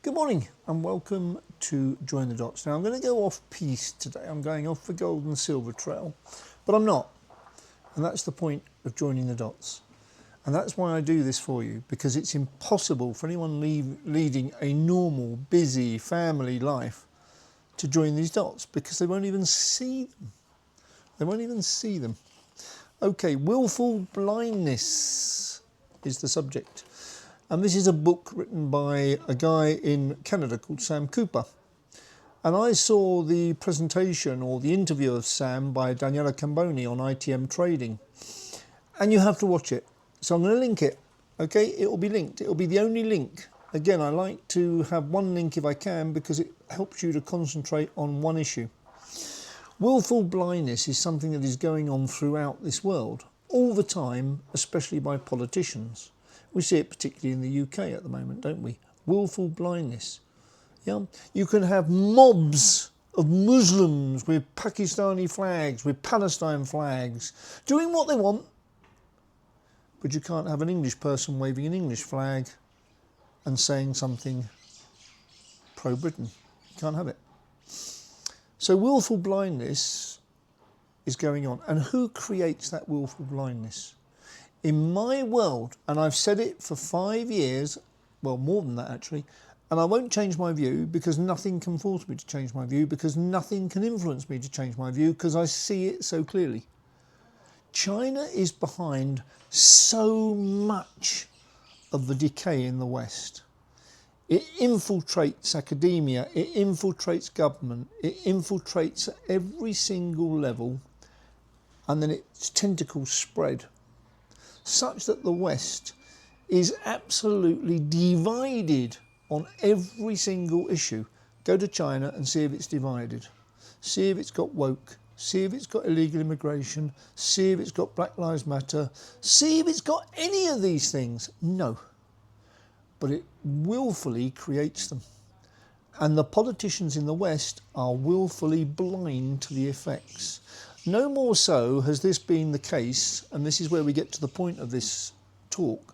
Good morning and welcome to Join the Dots. Now I'm going to go off piste today. I'm going off the gold and silver trail, but I'm not. And that's the point of joining the dots. And that's why I do this for you, because it's impossible for anyone leading a normal, busy family life to join these dots because they won't even see them. They won't even see them. Okay, willful blindness is the subject. And this is a book written by a guy in Canada called Sam Cooper. And I saw the presentation or the interview of Sam by Daniela Camboni on ITM Trading. And you have to watch it. So I'm going to link it. Okay, it will be linked. It will be the only link. Again, I like to have one link if I can because it helps you to concentrate on one issue. Willful blindness is something that is going on throughout this world all the time, especially by politicians. We see it particularly in the UK at the moment, don't we? Willful blindness. Yeah, you can have mobs of Muslims with Pakistani flags, with Palestine flags, doing what they want, but you can't have an English person waving an English flag and saying something pro-Britain. You can't have it. So willful blindness is going on. And who creates that willful blindness? In my world, and I've said it for 5 years, well, more than that actually, and I won't change my view because nothing can force me to change my view, because nothing can influence me to change my view, because I see it so clearly. China is behind so much of the decay in the West. It infiltrates academia, it infiltrates government, it infiltrates at every single level, and then its tentacles spread, such that the West is absolutely divided on every single issue. Go to China and see if it's divided. See if it's got woke. See if it's got illegal immigration. See if it's got Black Lives Matter. See if it's got any of these things. No. But it willfully creates them. And the politicians in the West are willfully blind to the effects. No more so has this been the case, and this is where we get to the point of this talk,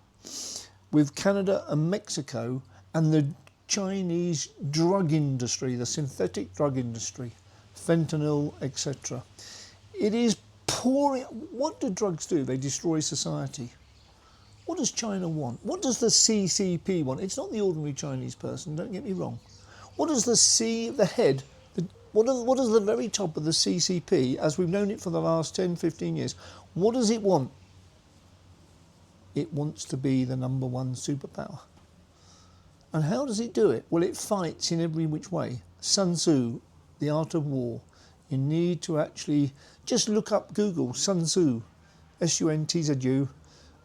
with Canada and Mexico and the Chinese drug industry, the synthetic drug industry, fentanyl, etc. It is pouring. What do drugs do? They destroy society. What does China want? What does the CCP want? It's not the ordinary Chinese person, don't get me wrong. What does the head, what does the very top of the CCP, as we've known it for the last 10, 15 years, what does it want? It wants to be the #1 superpower. And how does it do it? Well, it fights in every which way. Sun Tzu, The Art of War. You need to actually just look up Google, Sun Tzu, SUNTZU,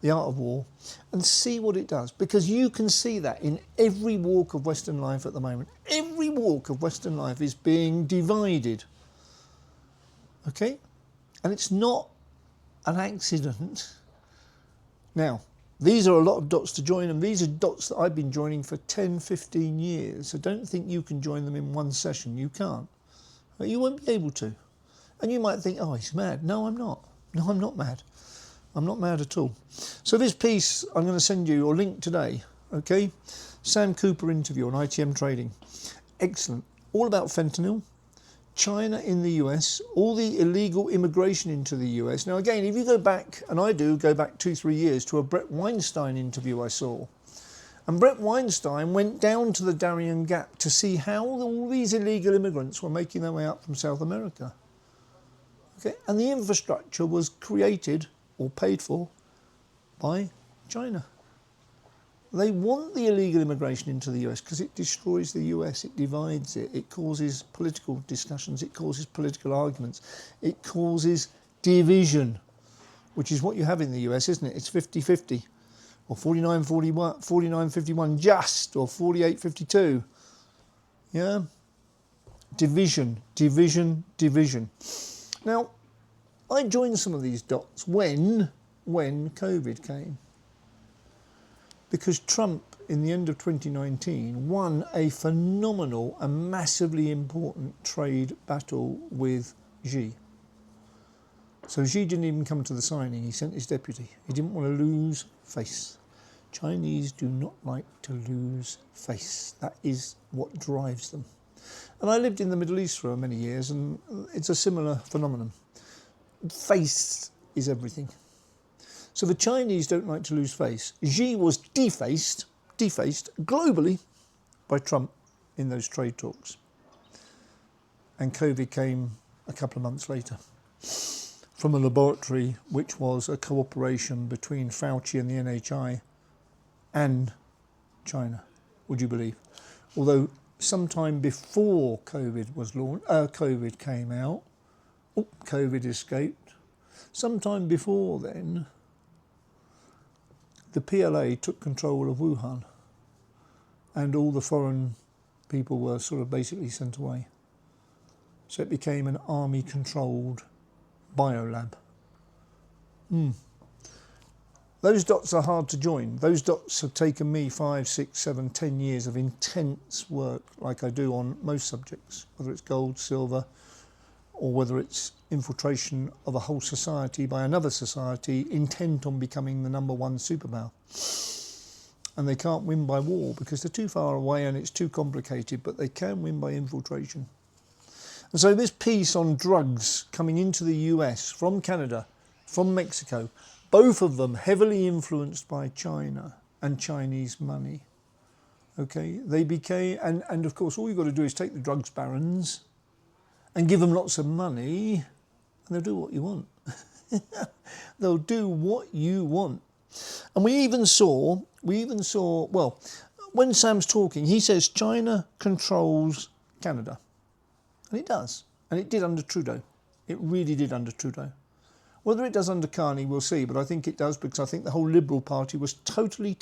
The Art of War, and see what it does. Because you can see that in every walk of Western life at the moment. Every walk of Western life is being divided. Okay? And it's not an accident. Now, these are a lot of dots to join, and these are dots that I've been joining for 10, 15 years. So don't think you can join them in one session. You can't. You won't be able to. And you might think, oh, he's mad. No, I'm not. No, I'm not mad. I'm not mad at all. So this piece I'm going to send you, or link today, okay? Sam Cooper interview on ITM Trading. Excellent. All about fentanyl, China in the US, all the illegal immigration into the US. Now again, if you go back, and I do go back 2-3 years, to a Brett Weinstein interview I saw. And Brett Weinstein went down to the Darien Gap to see how all these illegal immigrants were making their way up from South America. Okay? And the infrastructure was created or paid for by China. They want the illegal immigration into the US because it destroys the US, it divides it, it causes political discussions, it causes political arguments, it causes division, which is what you have in the US, isn't it? It's 50-50, or 49-41, 49-51 just, or 48-52. Yeah? Division, division, division. Now, I joined some of these dots when COVID came. Because Trump, in the end of 2019, won a phenomenal and massively important trade battle with Xi. So Xi didn't even come to the signing, he sent his deputy. He didn't want to lose face. Chinese do not like to lose face. That is what drives them. And I lived in the Middle East for many years, and it's a similar phenomenon. Face is everything. So the Chinese don't like to lose face. Xi was defaced globally by Trump in those trade talks. And COVID came a couple of months later from a laboratory which was a cooperation between Fauci and the NHI and China, would you believe? Although sometime before COVID was launched, COVID came out, COVID escaped. Sometime before then, the PLA took control of Wuhan, and all the foreign people were sort of basically sent away. So it became an army-controlled biolab. Those dots are hard to join. Those dots have taken me 5, 6, 7, 10 years of intense work, like I do on most subjects, whether it's gold, silver, or whether it's infiltration of a whole society by another society intent on becoming the #1 superpower. And they can't win by war because they're too far away and it's too complicated, but they can win by infiltration. And so this piece on drugs coming into the US from Canada, from Mexico, both of them heavily influenced by China and Chinese money. Okay, they became, and of course all you've got to do is take the drugs barons and give them lots of money and they'll do what you want. They'll do what you want. And we even saw, well, when Sam's talking, he says China controls Canada. And it does. And it did under Trudeau. It really did under Trudeau. Whether it does under Carney, we'll see, but I think it does because I think the whole Liberal Party was totally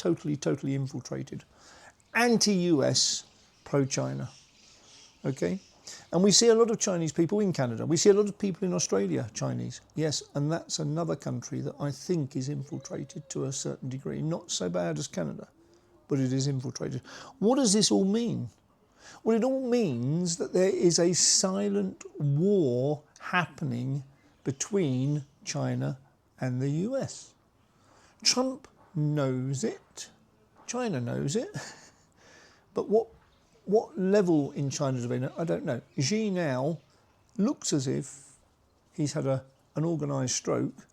infiltrated. Anti-US, pro-China. Okay? And we see a lot of Chinese people in Canada. We see a lot of people in Australia, Chinese. Yes, and that's another country that I think is infiltrated to a certain degree. Not so bad as Canada, but it is infiltrated. What does this all mean? Well, it all means that there is a silent war happening between China and the US. Trump knows it. China knows it. But what level in China do they know? I don't know. Xi now looks as if he's had an organised stroke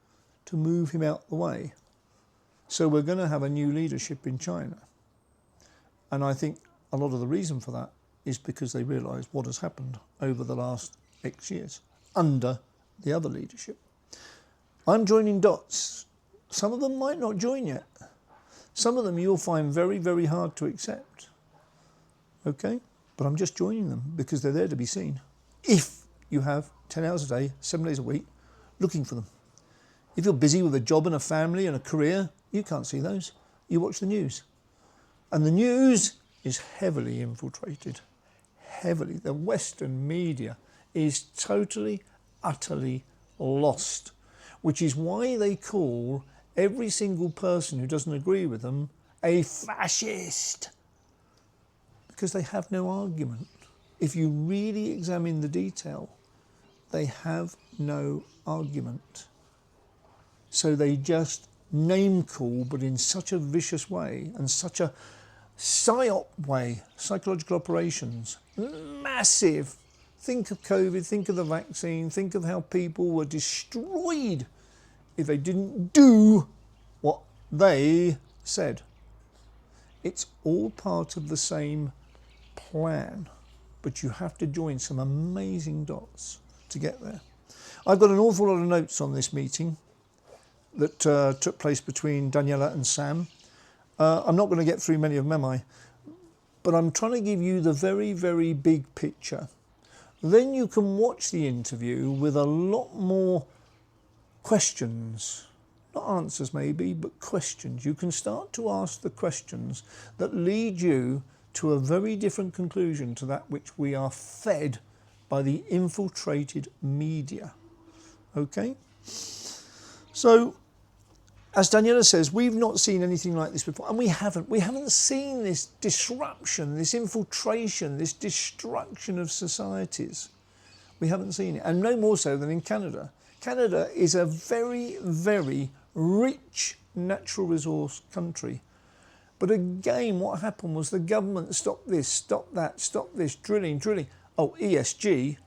to move him out the way. So we're going to have a new leadership in China. And I think a lot of the reason for that is because they realise what has happened over the last X years under the other leadership. I'm joining dots. Some of them might not join yet. Some of them you'll find very, very hard to accept. Okay? But I'm just joining them because they're there to be seen. If you have 10 hours a day, 7 days a week, looking for them. If you're busy with a job and a family and a career, you can't see those. You watch the news. And the news is heavily infiltrated. Heavily. The Western media is totally, utterly lost. Which is why they call every single person who doesn't agree with them a fascist. Because they have no argument. If you really examine the detail, they have no argument. So they just name call, but in such a vicious way and such a psyop way, psychological operations, massive. Think of COVID, think of the vaccine, think of how people were destroyed if they didn't do what they said. It's all part of the same plan, but you have to join some amazing dots to get there. I've got an awful lot of notes on this meeting that took place between Daniela and Sam. I'm not going to get through many of them, am I? But I'm trying to give you the very, very big picture. Then you can watch the interview with a lot more questions. Not answers maybe, but questions. You can start to ask the questions that lead you to a very different conclusion to that which we are fed by the infiltrated media. Okay? So, as Daniela says, we've not seen anything like this before, and we haven't. We haven't seen this disruption, this infiltration, this destruction of societies. We haven't seen it, and no more so than in Canada. Canada is a very, very rich natural resource country, But again, what happened was the government stopped this, stopped that, stopped this, drilling. Oh, ESG,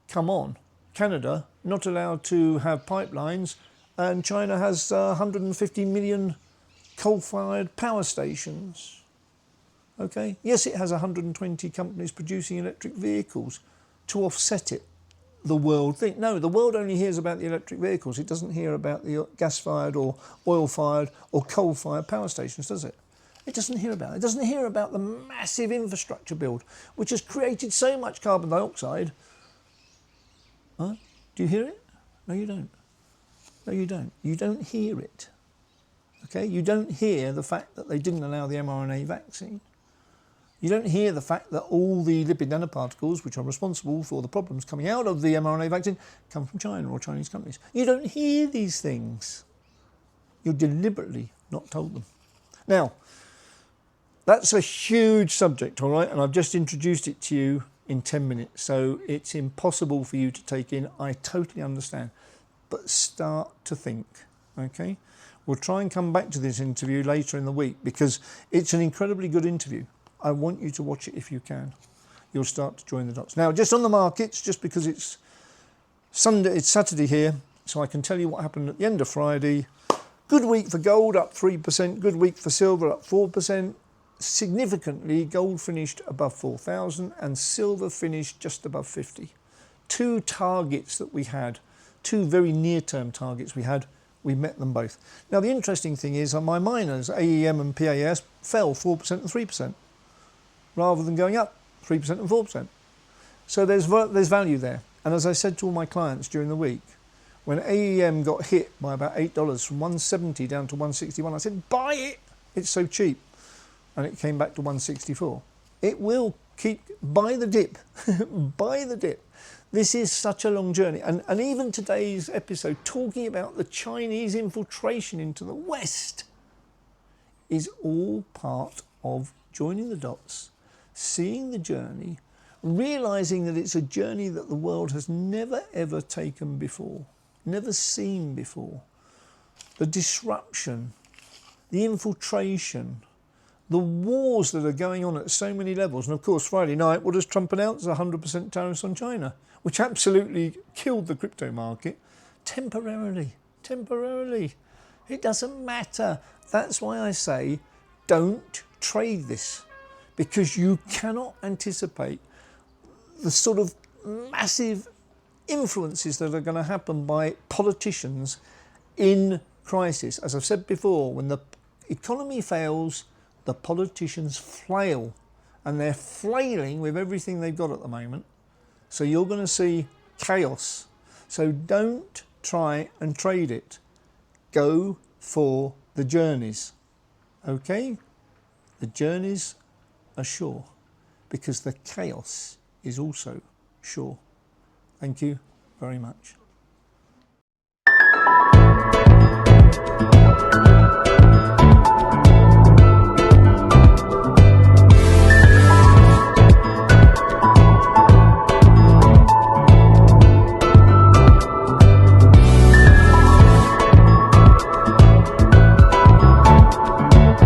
come on. Canada, not allowed to have pipelines, and China has 150 million coal-fired power stations. Okay, yes, it has 120 companies producing electric vehicles to offset it. The world think no, the world only hears about the electric vehicles. It doesn't hear about the gas-fired or oil-fired or coal-fired power stations, does it? It doesn't hear about it. It doesn't hear about the massive infrastructure build, which has created so much carbon dioxide. Huh? Do you hear it? No, you don't. No, you don't. You don't hear it. Okay, you don't hear the fact that they didn't allow the mRNA vaccine. You don't hear the fact that all the lipid nanoparticles, which are responsible for the problems coming out of the mRNA vaccine, come from China or Chinese companies. You don't hear these things. You're deliberately not told them. Now, that's a huge subject, all right? And I've just introduced it to you in 10 minutes. So it's impossible for you to take in. I totally understand. But start to think, okay? We'll try and come back to this interview later in the week because it's an incredibly good interview. I want you to watch it if you can. You'll start to join the dots. Now, just on the markets, just because it's Saturday here, so I can tell you what happened at the end of Friday. Good week for gold, up 3%. Good week for silver, up 4%. Significantly, gold finished above 4,000 and silver finished just above 50. Two targets that we had, two very near-term targets we had, we met them both. Now, the interesting thing is on my miners, AEM and PAS, fell 4% and 3%. Rather than going up 3% and 4%. So there's value there. And as I said to all my clients during the week, when AEM got hit by about $8 from 170 down to 161, I said, buy it, it's so cheap. And it came back to 164. It will keep, buy the dip, buy the dip. This is such a long journey. And even today's episode talking about the Chinese infiltration into the West is all part of joining the dots, seeing the journey, realising that it's a journey that the world has never ever taken before, never seen before. The disruption, the infiltration, the wars that are going on at so many levels. And of course, Friday night, what does Trump announce? 100% tariffs on China, which absolutely killed the crypto market temporarily. It doesn't matter. That's why I say, don't trade this, because you cannot anticipate the sort of massive influences that are going to happen by politicians in crisis. As I've said before, when the economy fails, the politicians flail, and they're flailing with everything they've got at the moment. So you're going to see chaos. So don't try and trade it. Go for the journeys. Okay? The journeys are sure, because the chaos is also sure. Thank you very much.